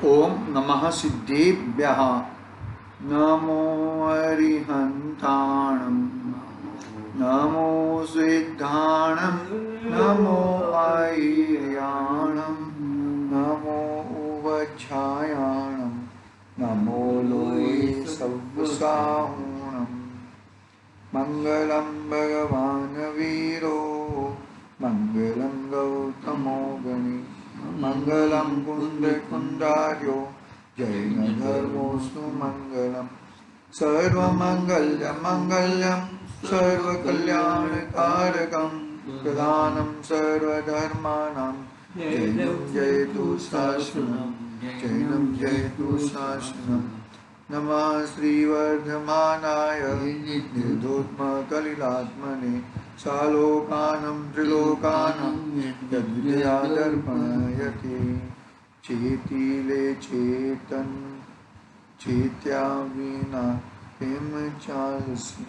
ओम नमः सिद्धेभ्यः। नमो अरिहन्ताणं, नमो सिद्धाणं, नमो ऐर्याणं, नमो उवच्छायाणं, नमो लोये सव्वसाहुणं। मंगलं भगवान् वीरो, मंगलं गौतमो गणि, मंगलं कुंडार्यो, जैनधर्मोऽस्तु मंगलम्। सर्वमंगल्यं सर्वकल्याणकारकं, प्रधानं सर्वधर्माणां, जैनं जयतु शासनं, जैनं जयतु शासनं। नमः श्रीवर्धमानाय निर्धूतकलिलात्मने, सालोकानं त्रिलोकानं यद्विदया दर्पणयति। चेतिले चेतन चेत्या विना हिम चालसी।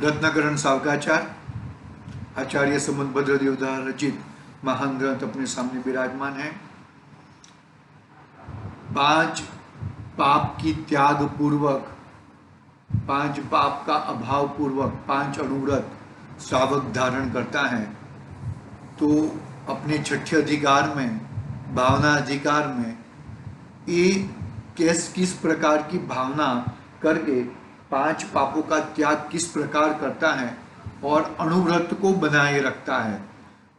रत्नाकरण सावकाचार आचार्य समुद्भद्र देवदार रचित महान ग्रंथ अपने सामने विराजमान है। 5 पाप की त्याग पूर्वक, 5 पाप का अभाव पूर्वक 5 अनुव्रत श्रावक धारण करता है तो अपने छठे अधिकार में, भावना अधिकार में, ये किस प्रकार की भावना करके 5 पापों का त्याग किस प्रकार करता है और अनुव्रत को बनाए रखता है,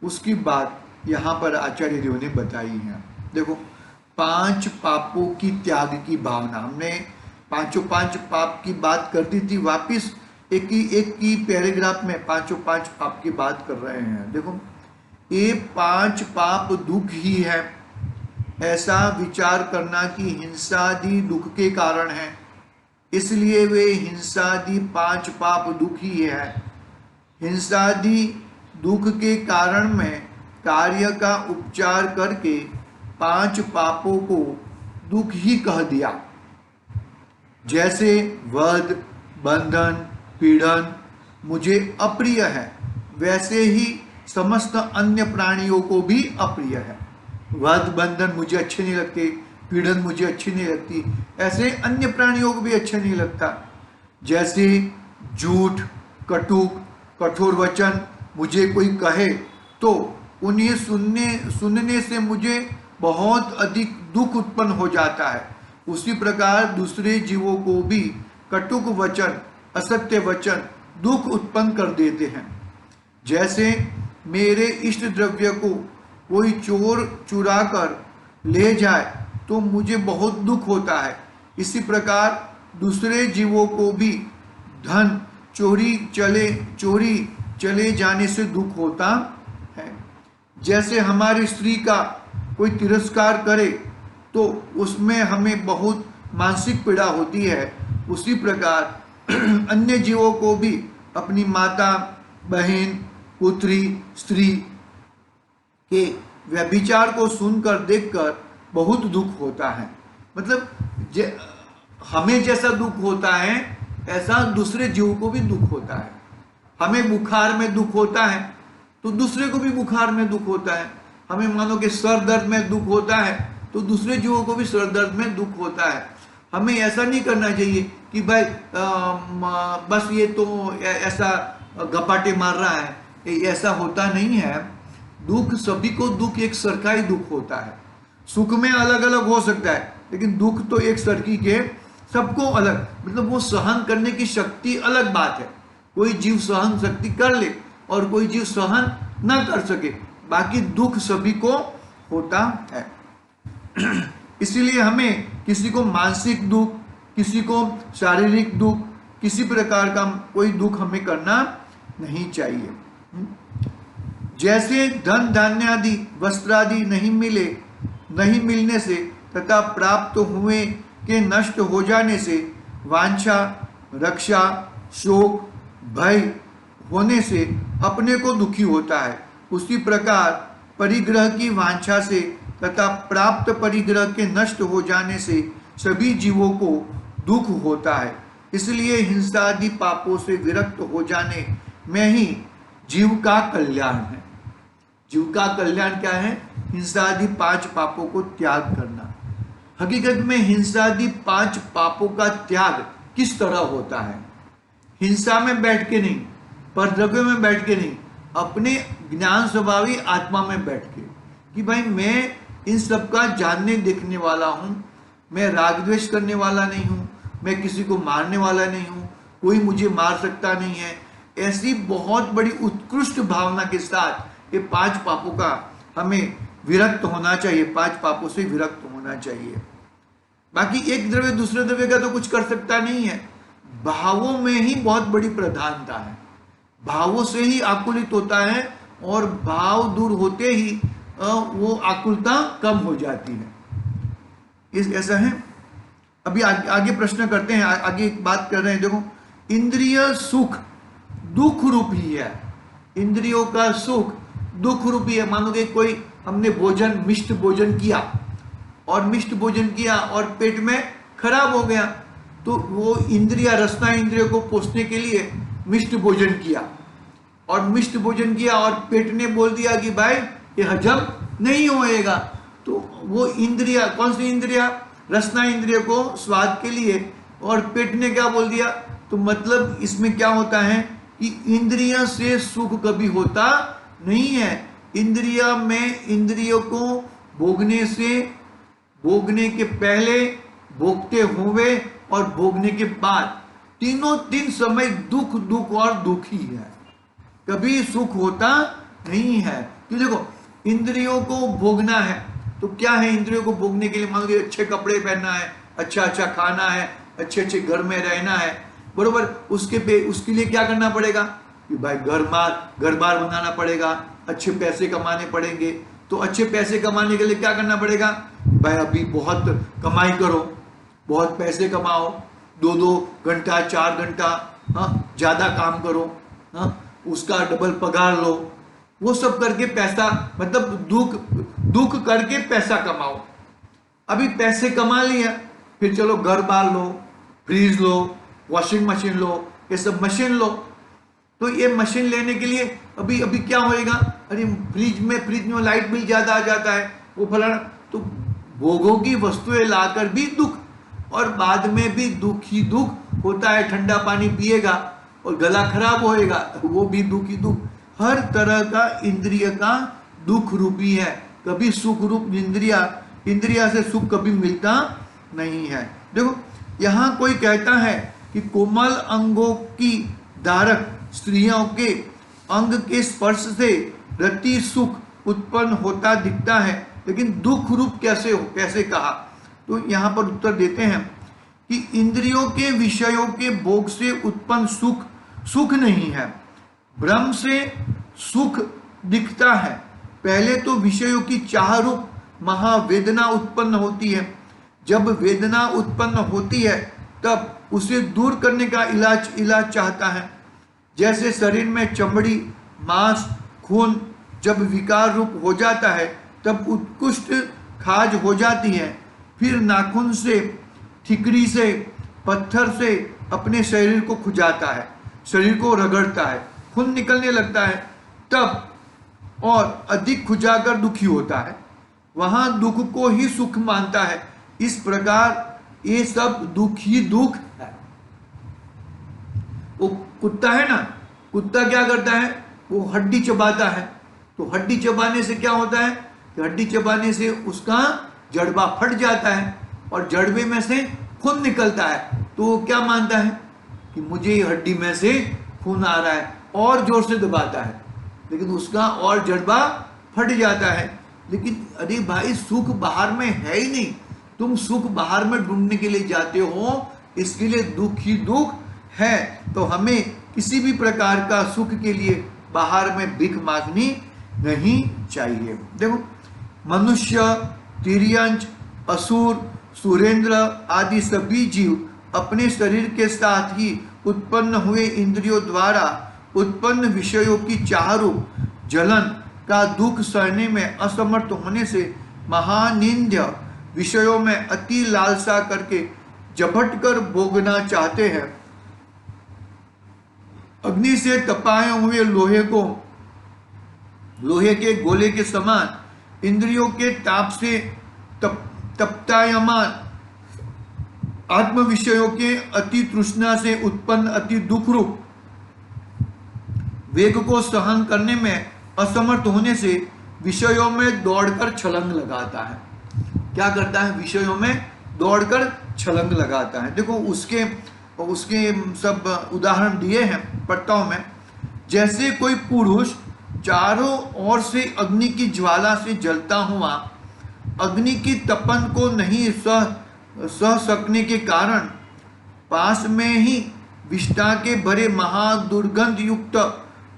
उसकी बात यहाँ पर आचार्य देव ने बताई है। देखो, 5 पापों की त्याग की भावना, हमने 5 पाप की बात कर दी थी। वापिस एक ही पैराग्राफ में 5 पाप की बात कर रहे हैं। देखो, ये 5 पाप दुख ही है, ऐसा विचार करना कि हिंसादि दुख के कारण है, इसलिए वे हिंसादि 5 पाप दुख ही है। हिंसादि दुख के कारण में कार्य का उपचार करके 5 पापों को दुख ही कह दिया। जैसे वध, बंधन, पीड़न मुझे अप्रिय है, वैसे ही समस्त अन्य प्राणियों को भी अप्रिय है। वध, बंधन मुझे अच्छे नहीं लगते, पीड़न मुझे अच्छी नहीं लगती, ऐसे अन्य प्राणियों को भी अच्छा नहीं लगता। जैसे झूठ, कटुक, कठोर वचन मुझे कोई कहे तो उन्हें सुनने से मुझे बहुत अधिक दुख उत्पन्न हो जाता है, उसी प्रकार दूसरे जीवों को भी कटुक वचन, असत्य वचन दुख उत्पन्न कर देते हैं। जैसे मेरे इष्ट द्रव्य को कोई चोर चुरा कर ले जाए तो मुझे बहुत दुख होता है, इसी प्रकार दूसरे जीवों को भी धन चोरी चले जाने से दुख होता है। जैसे हमारी स्त्री का कोई तिरस्कार करे तो उसमें हमें बहुत मानसिक पीड़ा होती है, उसी प्रकार अन्य जीवों को भी अपनी माता, बहन, पुत्री, स्त्री के व्यभिचार को सुनकर देखकर बहुत दुख होता है। मतलब हमें जैसा दुख होता है ऐसा दूसरे जीवों को भी दुख होता है। हमें बुखार में दुख होता है तो दूसरे को भी बुखार में दुख होता है। हमें मानो कि सर दर्द में दुख होता है तो दूसरे जीवों को भी सर दर्द में दुख होता है। हमें ऐसा नहीं करना चाहिए कि भाई बस ये तो ऐसा गपाटे मार रहा है, ऐसा होता नहीं है। दुख सभी को दुख एक सरखा ही दुख होता है। सुख में अलग अलग हो सकता है लेकिन दुख तो एक सरखी के सबको अलग, मतलब वो सहन करने की शक्ति अलग बात है। कोई जीव सहन शक्ति कर ले और कोई जीव सहन ना कर सके, बाकी दुख सभी को होता है। इसीलिए हमें किसी को मानसिक दुख, किसी को शारीरिक दुख, किसी प्रकार का कोई दुख हमें करना नहीं चाहिए। जैसे धन धान्य आदि वस्त्र आदि नहीं मिलने से तथा प्राप्त हुए के नष्ट हो जाने से वांछा, रक्षा, शोक, भय होने से अपने को दुखी होता है, उसी प्रकार परिग्रह की वांछा से तथा प्राप्त परिग्रह के नष्ट हो जाने से सभी जीवों को दुख होता है। इसलिए हिंसा आदि पापों से विरक्त हो जाने में ही जीव का कल्याण है। जीव का कल्याण क्या है? हिंसा आदि 5 पापों को त्याग करना। हकीकत में हिंसा आदि 5 पापों का त्याग किस तरह होता है? हिंसा में बैठ के नहीं, परद्रव्य में बैठ के नहीं, अपने ज्ञान स्वभावी आत्मा में बैठ के, कि भाई मैं इन सब का जानने देखने वाला हूं, मैं राग द्वेष करने वाला नहीं हूं, मैं किसी को मारने वाला नहीं हूं, कोई मुझे मार सकता नहीं है। ऐसी बहुत बड़ी उत्कृष्ट भावना के साथ ये 5 पापों का हमें विरक्त होना चाहिए, 5 पापों से विरक्त होना चाहिए। बाकी एक द्रव्य दूसरे द्रव्य का तो कुछ कर सकता नहीं है। भावों में ही बहुत बड़ी प्रधानता है, भावों से ही आकुलित होता है और भाव दूर होते ही वो आकुलता कम हो जाती है। ऐसा है। अभी आगे प्रश्न करते हैं, आगे एक बात कर रहे हैं। देखो, इंद्रिय सुख दुख रूप ही है। इंद्रियों का सुख दुख रूप ही है। मान लो कि कोई हमने भोजन, मिष्ट भोजन किया और मिष्ट भोजन किया और पेट में खराब हो गया, तो वो इंद्रिया, रसना इंद्रियों को पोषने के लिए मिष्ट भोजन किया और मिष्ट भोजन किया और पेट ने बोल दिया कि भाई ये हजम नहीं होएगा, तो वो इंद्रिया, कौन सी इंद्रिया? रसना इंद्रिय को स्वाद के लिए, और पेट ने क्या बोल दिया? तो मतलब इसमें क्या होता है कि इंद्रिया से सुख कभी होता नहीं है। इंद्रिया में, इंद्रियों को भोगने से, भोगने के पहले, भोगते हुए और भोगने के बाद, तीन समय दुख दुख और दुख ही है, कभी सुख होता नहीं है। कि देखो, इंद्रियों को भोगना है तो क्या है? इंद्रियों को भोगने के लिए मान लो अच्छे कपड़े पहनना है, अच्छा अच्छा खाना है, अच्छे अच्छे घर में रहना है, बरोबर। उसके लिए क्या करना पड़ेगा कि भाई घर बार बनाना पड़ेगा, अच्छे पैसे कमाने पड़ेंगे। तो अच्छे पैसे कमाने के लिए क्या करना पड़ेगा? भाई अभी बहुत कमाई करो, बहुत पैसे कमाओ, 2-2 घंटा 4 घंटा ज्यादा काम करो, उसका डबल पगार लो, वो सब करके पैसा, मतलब दुख करके पैसा कमाओ। अभी पैसे कमा लिया, फिर चलो घर बार लो, फ्रीज लो, वॉशिंग मशीन लो, ये सब मशीन लो। तो ये मशीन लेने के लिए अभी क्या होएगा? अरे फ्रिज में लाइट बिल ज्यादा आ जाता है, वो फलाना। तो भोगों की वस्तुएं लाकर भी दुख, और बाद में भी दुख ही दुख होता है। ठंडा पानी पिएगा और गला खराब होएगा, वो भी दुख ही दुख। हर तरह का इंद्रिय का दुख रूपी है, कभी सुख रूप इंद्रिया से सुख कभी मिलता नहीं है। देखो, यहां कोई कहता है कि कोमल अंगों की धारक स्त्रियों के अंग के स्पर्श से रति सुख उत्पन्न होता दिखता है, लेकिन दुख रूप कैसे कहा? तो यहां पर उत्तर देते हैं कि इंद्रियों के विषयों के भोग से उत्पन्न सुख नहीं है, भ्रम से सुख दिखता है। पहले तो विषयों की चाह रूप महावेदना उत्पन्न होती है। जब वेदना उत्पन्न होती है तब उसे दूर करने का इलाज चाहता है। जैसे शरीर में चमड़ी, मांस, खून जब विकार रूप हो जाता है तब उत्कृष्ट खाज हो जाती है, फिर नाखून से, ठिकरी से, पत्थर से अपने शरीर को खुजाता है, शरीर को रगड़ता है, खून निकलने लगता है, तब और अधिक खुजाकर दुखी होता है, वहां दुख को ही सुख मानता है। इस प्रकार ये सब दुख ही दुख है। वो कुत्ता है ना, कुत्ता क्या करता है? वो हड्डी चबाता है। तो हड्डी चबाने से क्या होता है कि हड्डी चबाने से उसका जड़बा फट जाता है और जड़बे में से खून निकलता है। तो वो क्या मानता है कि मुझे हड्डी में से खून आ रहा है, और जोर से दबाता है, लेकिन उसका और जड़बा फट जाता है। लेकिन अरे भाई, सुख बाहर में है ही नहीं, तुम सुख बाहर में ढूंढने के लिए जाते हो, इसके लिए दुख ही दुख है। तो हमें किसी भी प्रकार का सुख के लिए बाहर में भीख मांगनी नहीं चाहिए। देखो, मनुष्य, तिर्यंच, असुर, सुरेंद्र आदि सभी जीव अपने शरीर के साथ ही उत्पन्न हुए इंद्रियों द्वारा उत्पन्न विषयों की चाह रूप जलन का दुख सहने में असमर्थ होने से महानिंद्य विषयों में अति लालसा करके झपट कर भोगना चाहते हैं। अग्नि से तपाए हुए लोहे के गोले के समान इंद्रियों के ताप से तप्तायमान आत्म विषयों के अति तृष्णा से उत्पन्न अति दुख रूप वेग को सहन करने में असमर्थ होने से विषयों में दौड़कर छलांग लगाता है। क्या करता है? विषयों में दौड़कर छलांग लगाता है। देखो उसके सब उदाहरण दिए हैं, पढ़ता हूं मैं। जैसे कोई पुरुष चारों ओर से अग्नि की ज्वाला से जलता हुआ अग्नि की तपन को नहीं सह सकने के कारण पास में ही विष्ठा के भरे महादुर्गंध युक्त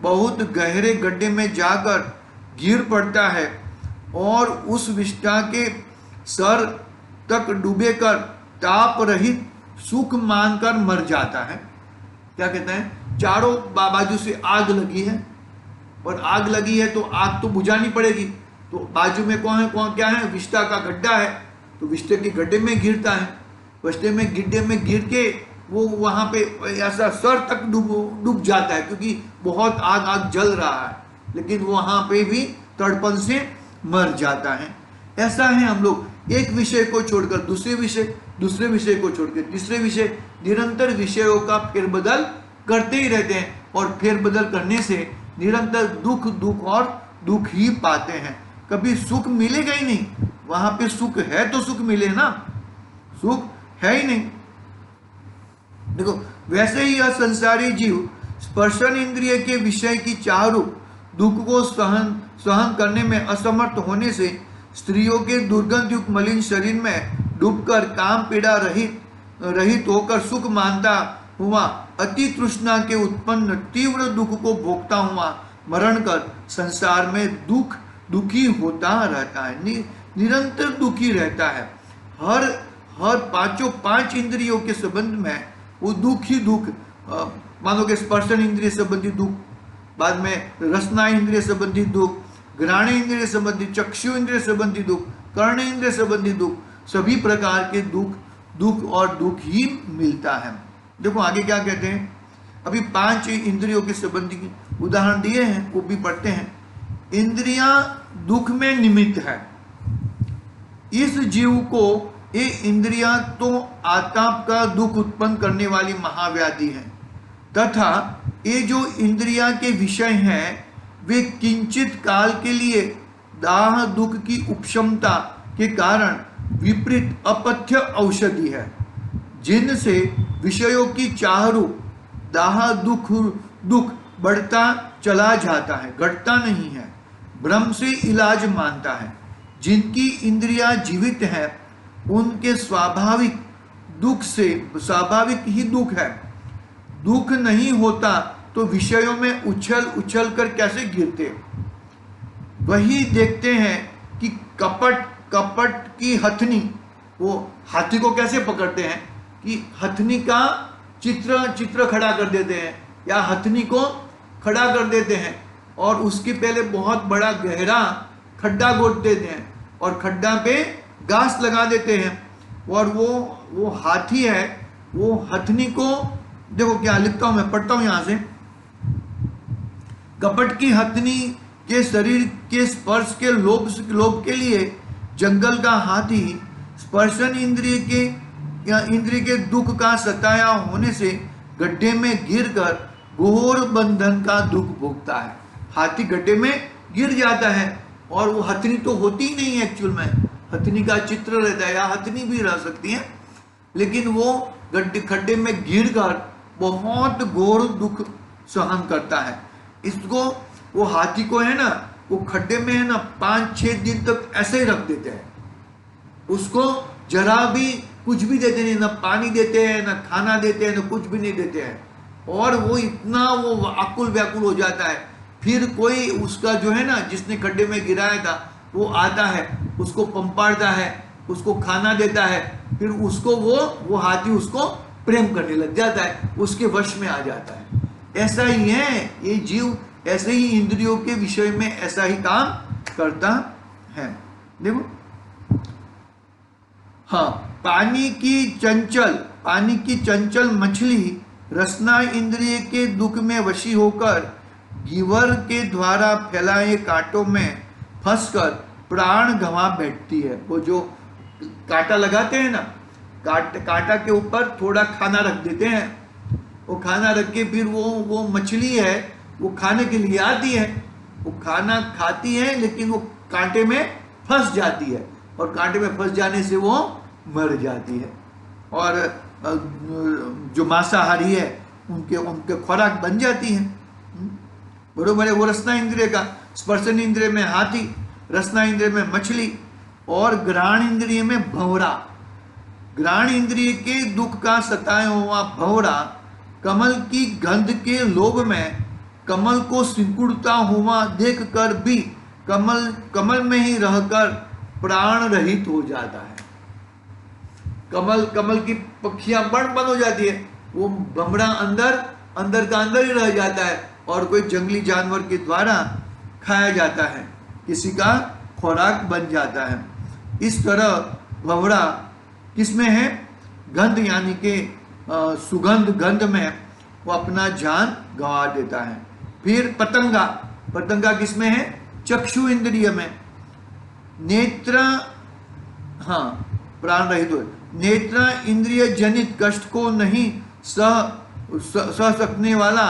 बहुत गहरे गड्ढे में जाकर गिर पड़ता है और उस विष्ठा के सर तक डूबे कर ताप रहित सुख मानकर मर जाता है। क्या कहते हैं? चारों बाजू से आग लगी है और आग लगी है तो आग तो बुझानी पड़ेगी, तो बाजू में कौन क्या है? विष्ठा का गड्ढा है, तो विष्ठा के गड्ढे में गिरता है। विष्ठा में गड्ढे में गिर के वो वहां पे ऐसा सर तक डूब जाता है, क्योंकि बहुत आग जल रहा है, लेकिन वहां पे भी तड़पन से मर जाता है। ऐसा है हम लोग, एक विषय को छोड़कर दूसरे विषय को छोड़कर तीसरे विषय, निरंतर विषयों का फेरबदल करते ही रहते हैं और फेरबदल करने से निरंतर दुख और दुख ही पाते हैं। कभी सुख मिलेगा ही नहीं। वहां पे सुख है तो सुख मिले ना, सुख है ही नहीं। देखो वैसे ही यह संसारी जीव स्पर्शन इंद्रिय के विषय की चाहरूप दुख को सहन करने में असमर्थ होने से स्त्रियों के दुर्गंध युक्त मलिन शरीर में डूबकर काम पीड़ा रहित होकर सुख मानता हुआ अति तृष्णा के उत्पन्न तीव्र दुख को भोगता हुआ मरण कर संसार में दुखी होता रहता है, निरंतर दुखी रहता है। हर पांच इंद्रियों के संबंध में वो दुख ही दुख, मानो कि स्पर्शन इंद्रिय संबंधी दुख, बाद में रसना इंद्रिय संबंधी दुख, घ्राण इंद्रिय संबंधी, चक्षु इंद्रिय संबंधी दुख, कर्ण इंद्रिय संबंधी दुख, सभी प्रकार के दुख और दुख ही मिलता है। देखो आगे क्या कहते हैं, अभी 5 इंद्रियों के संबंधी उदाहरण दिए हैं, वो भी पढ़ते हैं। इंद्रियां दुख में निमित्त है। इस जीव को ये इंद्रियां तो आताप का दुख उत्पन्न करने वाली महाव्याधि है, तथा ये जो इंद्रियां के विषय हैं वे किंचित काल के लिए दाह दुख की उपशमता के कारण विपरीत अपथ्य औषधि है, जिनसे विषयों की चाहरूप दाह दुख बढ़ता चला जाता है, घटता नहीं है। भ्रम से इलाज मानता है। जिनकी इंद्रियां जीवित है उनके स्वाभाविक ही दुख है। दुख नहीं होता तो विषयों में उछल कर कैसे गिरते। वही देखते हैं कि कपट की हथनी, वो हाथी को कैसे पकड़ते हैं कि हथनी का चित्र खड़ा कर देते हैं या हथनी को खड़ा कर देते हैं और उसके पहले बहुत बड़ा गहरा खड्डा गोद देते हैं और खड्डा पे घास लगा देते हैं और वो हाथी है, वो हथनी को, देखो क्या लिखता हूं मैं, पढ़ता हूं यहां से। कपट की हथनी के शरीर के स्पर्श के लोभ के लिए जंगल का हाथी स्पर्शन इंद्रिय के दुख का सताया होने से गड्ढे में गिरकर घोर बंधन का दुख भोगता है। हाथी गड्ढे में गिर जाता है और वो हथनी तो होती ही नहीं है, एक्चुअल में हथनी का चित्र रहता है या हथनी भी रह सकती है, लेकिन वो खड्डे में गिरकर बहुत घोर दुख सहन करता है। इसको वो हाथी को है ना, वो खड्डे में है ना 5-6 दिन तक ऐसे ही रख देते हैं। उसको जरा भी कुछ भी देते नहीं, ना पानी देते हैं, ना खाना देते हैं, ना कुछ भी नहीं देते हैं, और वो इतना वो आकुल व्याकुल हो जाता है। फिर कोई उसका जो है ना, जिसने खड्डे में गिराया था, वो आता है, उसको पंपाड़ता है, उसको खाना देता है, फिर उसको वो हाथी उसको प्रेम करने लग जाता है, उसके वश में आ जाता है। ऐसा ही है ये जीव, ऐसे ही इंद्रियों के विषय में ऐसा ही काम करता है। देखो हाँ, पानी की चंचल मछली रसना इंद्रिय के दुख में वशी होकर गिवर के द्वारा फैलाए कांटों में फंसकर प्राण गंवा बैठती है। वो जो कांटा लगाते हैं ना, कांटा के ऊपर थोड़ा खाना रख देते हैं, वो खाना रख के फिर वो मछली है वो खाने के लिए आती है, वो खाना खाती है लेकिन वो कांटे में फंस जाती है और कांटे में फंस जाने से वो मर जाती है। और जो मांसाहारी है उनके खुराक बन जाती है। बरोबर है। वो रसना इंद्रिय का, स्पर्शन इंद्रिय में हाथी, रसना इंद्रिय में मछली और घ्राण इंद्रिय में भंवरा। घ्राण इंद्रिय के दुख का सताया हुआ भंवरा कमल की गंध के लोभ में कमल को सिकुड़ता हुआ देखकर भी कमल में ही रहकर प्राण रहित हो जाता है। कमल की पखियां बन हो जाती है, वो भंवरा अंदर का अंदर ही रह जाता है और कोई जंगली जानवर के द्वारा खाया जाता है, किसी का खुराक बन जाता है। इस तरह भंवरा किसमें है? गंध यानी कि सुगंध गंध में वो अपना जान गंवा देता है। फिर पतंगा किसमें है? चक्षु इंद्रिय में। नेत्र, हाँ, प्राण रहित हो। नेत्र इंद्रिय जनित कष्ट को नहीं सह सकने वाला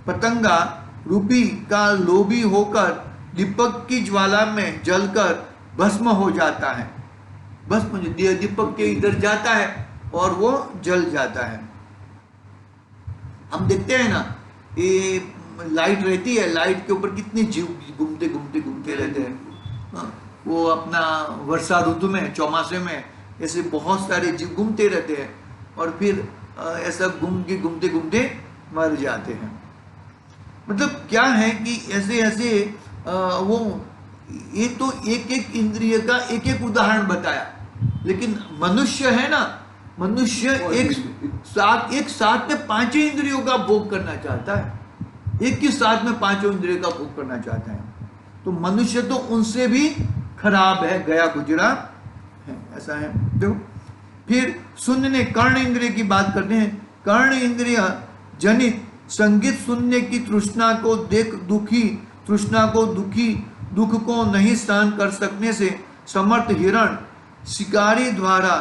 पतंगा रूपी का लोभी होकर दीपक की ज्वाला में जलकर भस्म हो जाता है। भस्म दीपक के इधर जाता है और वो जल जाता है। हम देखते हैं ना, ये लाइट रहती है, लाइट के ऊपर कितने जीव घूमते रहते हैं। वो अपना वर्षा ऋतु में, चौमासे में ऐसे बहुत सारे जीव घूमते रहते हैं और फिर ऐसा घूमते मर जाते हैं। मतलब क्या है कि ऐसे वो, ये तो एक इंद्रिय का एक उदाहरण बताया, लेकिन मनुष्य है ना, मनुष्य एक साथ में पांचों इंद्रियों का भोग करना चाहता है, एक ही साथ में पांचों इंद्रियों का भोग करना चाहता है। तो मनुष्य तो उनसे भी खराब है, गया गुजरा है, ऐसा है। देखो फिर सुनने, कर्ण इंद्रिय की बात करते हैं। कर्ण इंद्रिय जनित संगीत सुनने की तृष्णा को देख दुख को नहीं सहन कर सकने से समर्थ हिरण शिकारी द्वारा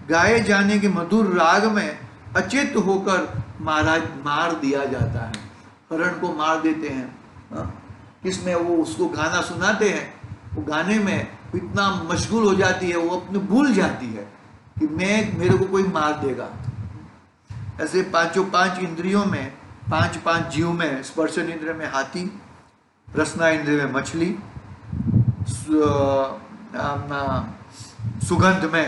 गाए जाने के मधुर राग में अचेत होकर मार दिया जाता है। हिरण को मार देते हैं। किसमें? वो उसको गाना सुनाते हैं, वो गाने में इतना मशगूल हो जाती है, वो अपने भूल जाती है कि मेरे को कोई मार देगा। ऐसे पांच इंद्रियों में, पांच जीव में, स्पर्शन इंद्रिय में हाथी, रसना इंद्रिय में मछली, सुगंध में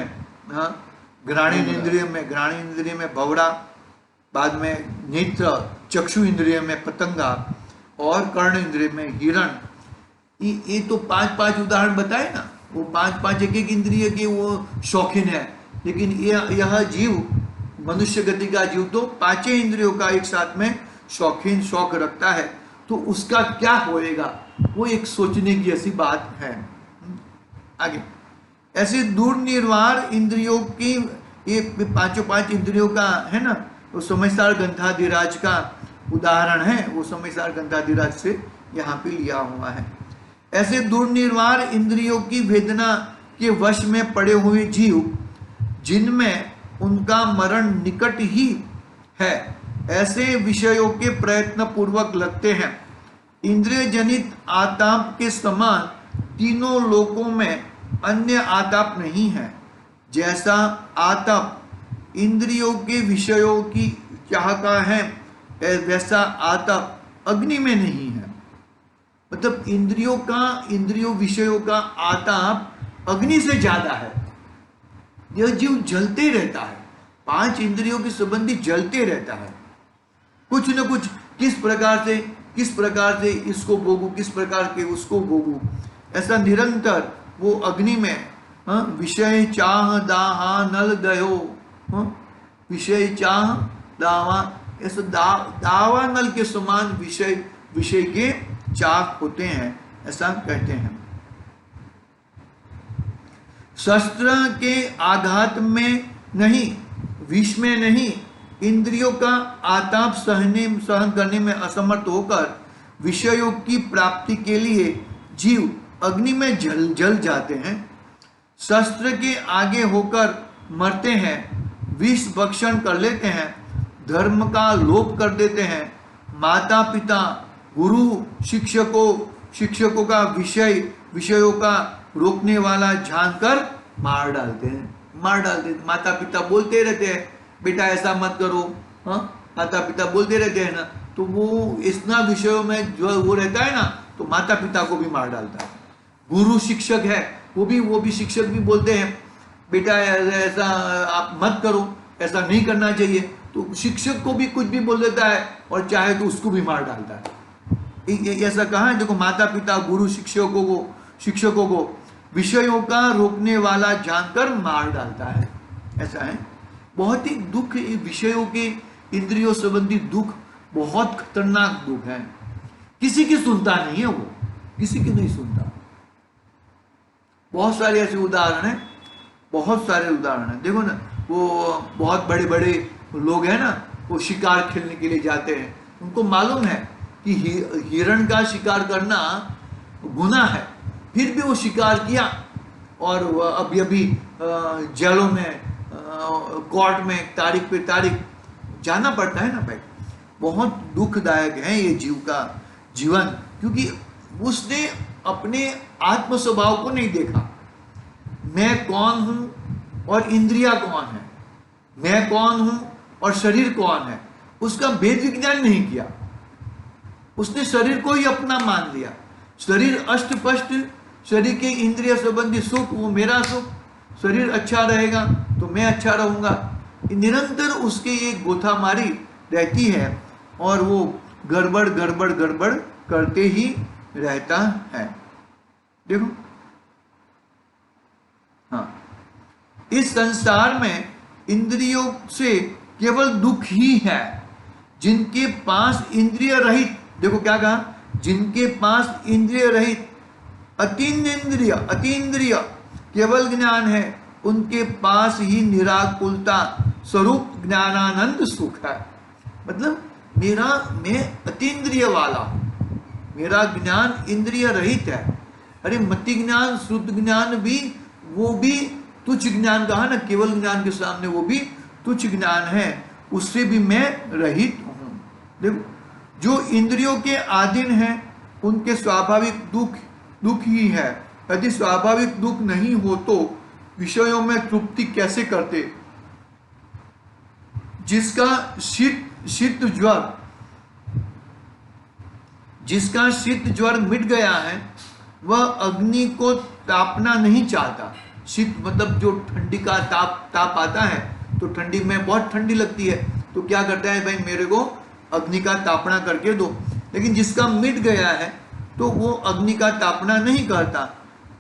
घ्राणी इंद्रिय में भंवरा, बाद में नेत्र चक्षु इंद्रिय में पतंगा और कर्ण इंद्रिय में हिरण। ये तो पांच उदाहरण बताए ना। वो पांच एक इंद्रिय के वो शौकीन है, लेकिन यह जीव, मनुष्य गति का जीव तो पांचों इंद्रियों का एक साथ में शौक रखता है। तो उसका क्या होएगा, वो एक सोचने की ऐसी बात है। आगे ऐसे दूर निर्वार इंद्रियों की, ये पांच इंद्रियों का है ना, वो समयसार गंधाधिराज का उदाहरण है। वो समयसार गंधाधिराज से यहाँ पे लिया हुआ है। ऐसे दुर्निर्वार इंद्रियों की वेदना के वश में पड़े हुए जीव, जिनमें उनका मरण निकट ही है, ऐसे विषयों के प्रयत्न पूर्वक लगते हैं। इंद्रिय जनित आताप के समान तीनों लोकों में अन्य आताप नहीं है। जैसा आताप इंद्रियों के विषयों की चाह का है, वैसा आताप अग्नि में नहीं है। मतलब इंद्रियों विषयों का आताप अग्नि से ज्यादा है। यह जीव जलते रहता है, पांच इंद्रियों के संबंधी जलते रहता है, कुछ न कुछ, किस प्रकार से इसको भोगू, किस प्रकार के उसको भोगू, ऐसा निरंतर वो अग्नि में विषय चाह दाहा नल गयो, विषय चाह दावा, ऐसा दावा नल के समान विषय के चाक होते हैं, ऐसा कहते हैं। शस्त्र के आघात में नहीं, विष में नहीं, इंद्रियों का आताप सहन करने में असमर्थ होकर विषयों की प्राप्ति के लिए जीव अग्नि में जल जाते हैं, शस्त्र के आगे होकर मरते हैं, विष भक्षण कर लेते हैं, धर्म का लोप कर देते हैं, माता पिता गुरु शिक्षकों का विषयों का रोकने वाला जानकर मार डालते हैं। माता पिता बोलते रहते हैं बेटा ऐसा मत करो, हाँ माता पिता बोलते रहते हैं ना, तो वो इतना विषयों में जो वो रहता है ना, तो माता पिता को भी मार डालता है। गुरु शिक्षक है, वो भी शिक्षक भी बोलते हैं बेटा ऐसा आप मत करो, ऐसा नहीं करना चाहिए, तो शिक्षक को भी कुछ भी बोल देता है और चाहे तो उसको भी मार डालता है। ऐसा कहा है, देखो माता पिता गुरु शिक्षकों को विषयों का रोकने वाला जानकर मार डालता है, ऐसा है। बहुत ही दुख, विषयों के इंद्रियों संबंधी दुख बहुत खतरनाक दुख है। किसी की सुनता नहीं है, वो किसी की नहीं सुनता। बहुत सारे ऐसे उदाहरण हैं, बहुत सारे उदाहरण हैं। देखो ना, वो बहुत बड़े बड़े लोग हैं ना, वो शिकार खेलने के लिए जाते हैं, उनको मालूम है कि हिरण का शिकार करना गुनाह है, फिर भी वो शिकार किया और अभी जेलों में कोर्ट में तारीख पे तारीख जाना पड़ता है ना भाई। बहुत दुखदायक है ये जीव का जीवन, क्योंकि उसने अपने आत्म स्वभाव को नहीं देखा। मैं कौन हूं और इंद्रिया कौन है, मैं कौन हूं और शरीर कौन है, उसका भेद विज्ञान नहीं किया। उसने शरीर को ही अपना मान लिया। शरीर अष्टपष्ट, शरीर के इंद्रिय संबंधी सुख वो मेरा सुख, शरीर अच्छा रहेगा तो मैं अच्छा रहूंगा। निरंतर उसके ये गोथामारी रहती है और वो गड़बड़ गड़बड़ गड़बड़ करते ही रहता है। देखो, हाँ, इस संसार में इंद्रियों से केवल दुख ही है। जिनके पास इंद्रिय रहित, देखो क्या कहा, जिनके पास इंद्रिय रहित अतीन्द्रिय केवल ज्ञान है, उनके पास ही निराकुलता स्वरूप ज्ञानानंद सुख है। मतलब मैं अतीन्द्रिय वाला हूं, मेरा ज्ञान इंद्रिय रहित है। अरे मति ज्ञान शुद्ध ज्ञान भी, वो भी तुच्छ ज्ञान कहा ना, केवल ज्ञान के सामने वो भी तुच्छ ज्ञान है, उससे भी मैं रहित हूं। देखो, जो इंद्रियों के अधीन हैं उनके स्वाभाविक दुख ही है। यदि स्वाभाविक दुख नहीं हो तो विषयों में तृप्ति कैसे करते। जिसका शीत ज्वर मिट गया है, वह अग्नि को तापना नहीं चाहता। शीत मतलब जो ठंडी का ताप आता है, तो ठंडी में बहुत ठंडी लगती है, तो क्या करता है भाई, मेरे को अग्नि का तापना करके दो। लेकिन जिसका मिट गया है तो वो अग्नि का तापना नहीं करता।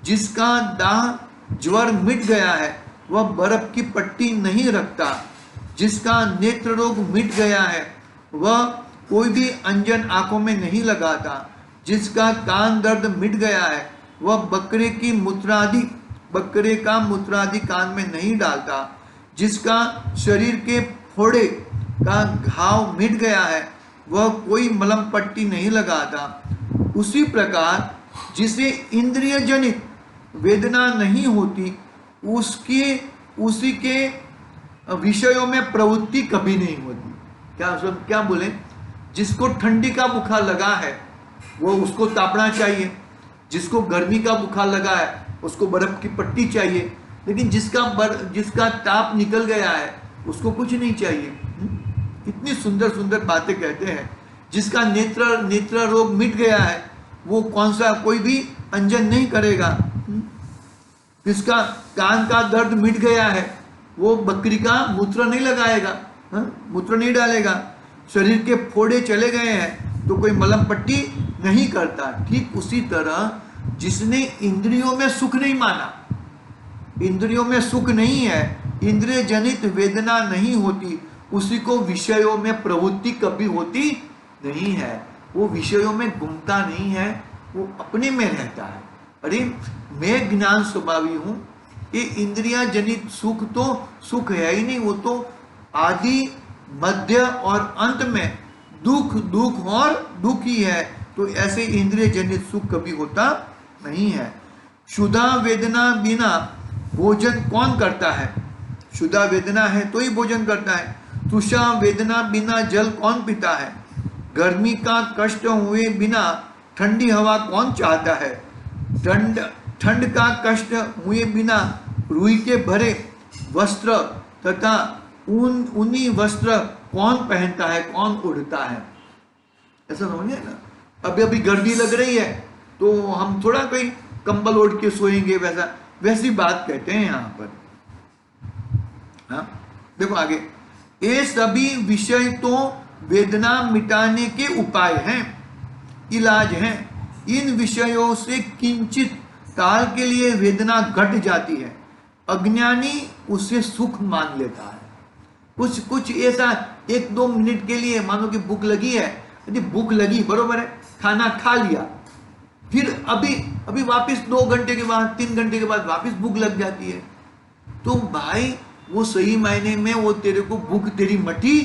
जिसका दाह ज्वर मिट गया है, वह बर्फ की पट्टी नहीं रखता। जिसका नेत्र रोग मिट गया है, वह कोई भी अंजन आंखों में नहीं लगाता। जिसका कान दर्द मिट गया है, वह बकरे का मूत्रादि कान में नहीं डालता। जिसका शरीर के फोड़े का घाव मिट गया है, वह कोई मलम पट्टी नहीं लगाता। उसी प्रकार जिसे इंद्रिय जनित वेदना नहीं होती, उसी के विषयों में प्रवृत्ति कभी नहीं होती। क्या बोले, जिसको ठंडी का बुखार लगा है वो उसको तापना चाहिए, जिसको गर्मी का बुखार लगा है उसको बर्फ की पट्टी चाहिए, लेकिन जिसका ताप निकल गया है उसको कुछ नहीं चाहिए। इतनी सुंदर सुंदर बातें कहते हैं। जिसका नेत्र रोग मिट गया है, वो कौन सा कोई भी अंजन नहीं करेगा। जिसका कान का दर्द मिट गया है, वो बकरी का मूत्र नहीं लगाएगा, मूत्र नहीं डालेगा। शरीर के फोड़े चले गए हैं तो कोई मलम पट्टी नहीं करता। ठीक उसी तरह जिसने इंद्रियों में सुख नहीं माना, इंद्रियों में सुख नहीं है, इंद्रिय जनित वेदना नहीं होती, उसी को विषयों में प्रवृत्ति कभी होती नहीं है। वो विषयों में घूमता नहीं है, वो अपने में रहता है। अरे मैं ज्ञान स्वभावी हूं, ये इंद्रिया जनित सुख तो सुख है ही नहीं, वो तो आदि मध्य और अंत में दुख दुख और दुख ही है, तो ऐसे इंद्रिय जनित सुख कभी होता नहीं है। क्षुधा वेदना बिना भोजन कौन करता है? क्षुधा वेदना है तो ही भोजन करता है। तृषा वेदना बिना जल कौन पीता है? गर्मी का कष्ट हुए बिना ठंडी हवा कौन चाहता है? ठंड का कष्ट हुए बिना रुई के भरे वस्त्र तथा ऊनी वस्त्र कौन पहनता है, कौन उड़ता है? ऐसा समझिए ना, अभी अभी गर्मी लग रही है तो हम थोड़ा कोई कंबल ओढ़ के सोएंगे, वैसी बात कहते हैं यहाँ पर। हाँ देखो आगे, ये सभी विषय तो वेदना मिटाने के उपाय हैं, इलाज हैं। इन विषयों से किंचित काल के लिए वेदना घट जाती है, अज्ञानी उसे सुख मान लेता है। कुछ ऐसा 1-2 मिनट के लिए, मानो कि भूख लगी है, यदि भूख लगी बरोबर है, खाना खा लिया, फिर अभी वापस 2 घंटे के बाद 3 घंटे के बाद वापस भूख लग जाती है, तो भाई वो सही मायने में वो तेरे को भूख तेरी मटी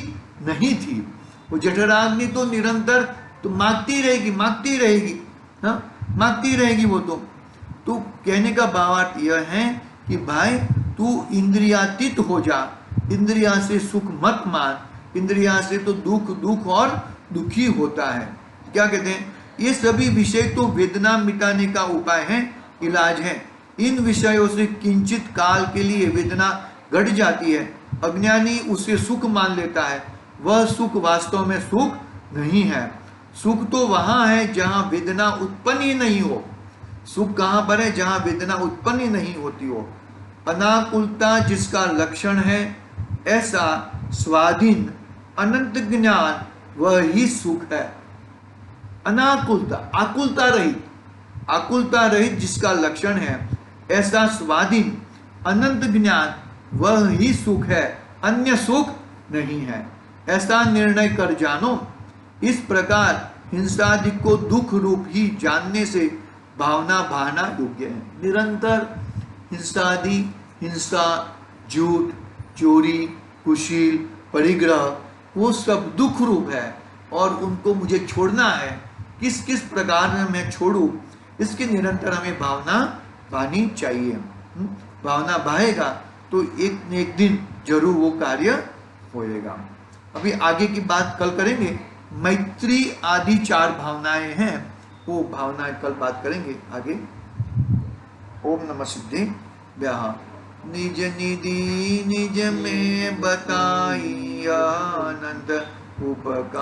नहीं थी। वो जठराग्नि तो निरंतर तो मांगती रहेगी, हाँ मांगती रहेगी वो तो कहने का भावार्थ यह है कि भाई तू इंद्रियातीत हो जा, इंद्रिया से सुख मत मान, इंद्रिया से तो दुख और दुखी होता है। क्या कहते हैं? ये सभी विषय तो वेदना मिटाने का उपाय है, इलाज है। इन विषयों से किंचित काल के लिए वेदना घट जाती है, अज्ञानी उसे सुख मान लेता है। वह सुख वास्तव में सुख नहीं है। सुख तो वहां है जहां वेदना उत्पन्न ही नहीं हो। सुख कहां पर है? जहां वेदना उत्पन्न ही नहीं होती हो। अनाकुलता जिसका लक्षण है, ऐसा स्वाधीन अनंत ज्ञान वह ही सुख है। अनाकुलता, आकुलता रहित जिसका लक्षण है, ऐसा स्वाधीन अनंत ज्ञान वह ही सुख है, अन्य सुख नहीं है। ऐसा निर्णय कर जानो। इस प्रकार हिंसादि को दुख रूप ही जानने से भावना भाना योग्य है। निरंतर हिंसा, झूठ, चोरी, कुशील, परिग्रह, वो सब दुख रूप है और उनको मुझे छोड़ना है। किस किस प्रकार में मैं छोड़ूं, इसकी निरंतर हमें भावना पानी चाहिए। भावना बहेगा तो एक न एक दिन जरूर वो कार्य होएगा। अभी आगे की बात कल करेंगे। मैत्री आदि 4 भावनाएं हैं, वो भावनाएं कल बात करेंगे आगे। ओम नमः सिद्धि व्याह। निज निधि निज में बताई आनंद उपकार।